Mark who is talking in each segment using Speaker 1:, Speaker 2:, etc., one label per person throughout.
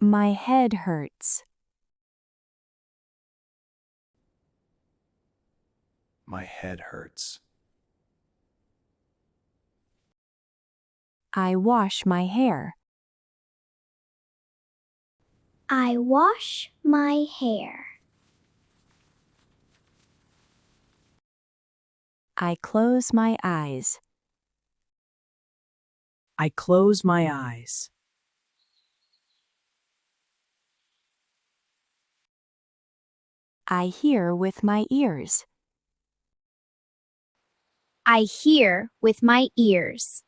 Speaker 1: My head hurts.
Speaker 2: My head hurts.
Speaker 1: I wash my hair.
Speaker 3: I wash my hair.
Speaker 1: I close my eyes.
Speaker 4: I close my eyes.
Speaker 1: I hear with my ears.
Speaker 3: I hear with my ears.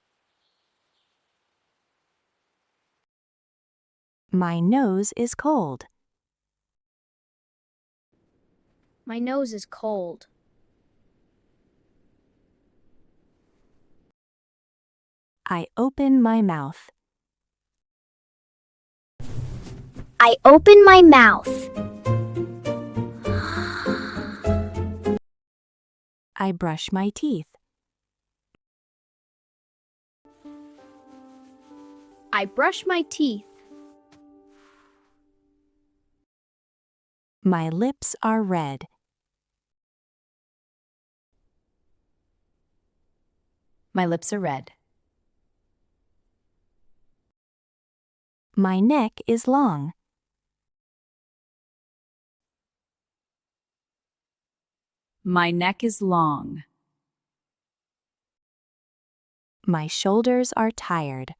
Speaker 1: My nose is cold.
Speaker 3: My nose is cold.
Speaker 1: I open my mouth.
Speaker 3: I open my mouth.
Speaker 1: I brush my teeth.
Speaker 3: I brush my teeth.
Speaker 1: My lips are red.
Speaker 4: My lips are red.
Speaker 1: My neck is long.
Speaker 4: My neck is long.
Speaker 1: My shoulders are tired.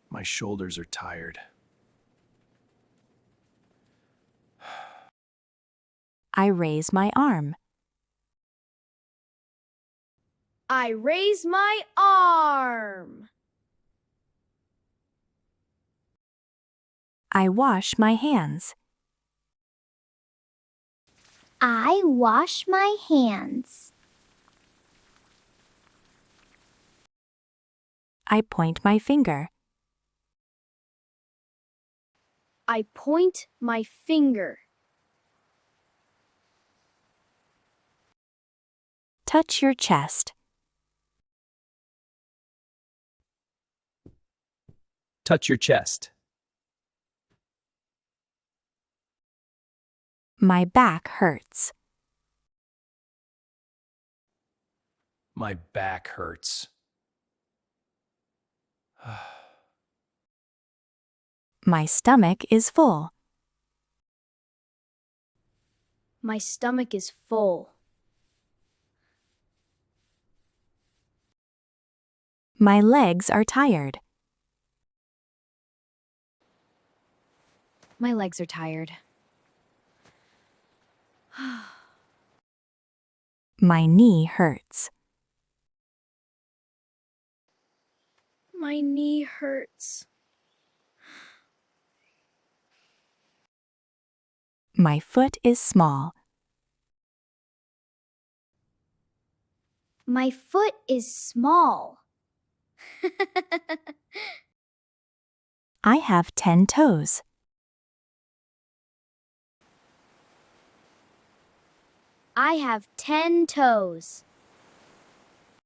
Speaker 2: My shoulders are tired.
Speaker 1: I raise my arm.
Speaker 3: I raise my arm.
Speaker 1: I wash my hands.
Speaker 3: I wash my hands.
Speaker 1: I point my finger.
Speaker 3: I point my finger.
Speaker 1: Touch your chest.
Speaker 5: Touch your chest.
Speaker 1: My back hurts.
Speaker 2: My back hurts.
Speaker 1: My stomach is full.
Speaker 3: My stomach is full.
Speaker 1: My legs are tired.
Speaker 4: My legs are tired.
Speaker 1: My knee hurts.
Speaker 3: My knee hurts.
Speaker 1: My foot is small.
Speaker 3: My foot is small.
Speaker 1: I have 10 toes.
Speaker 3: I have 10 toes.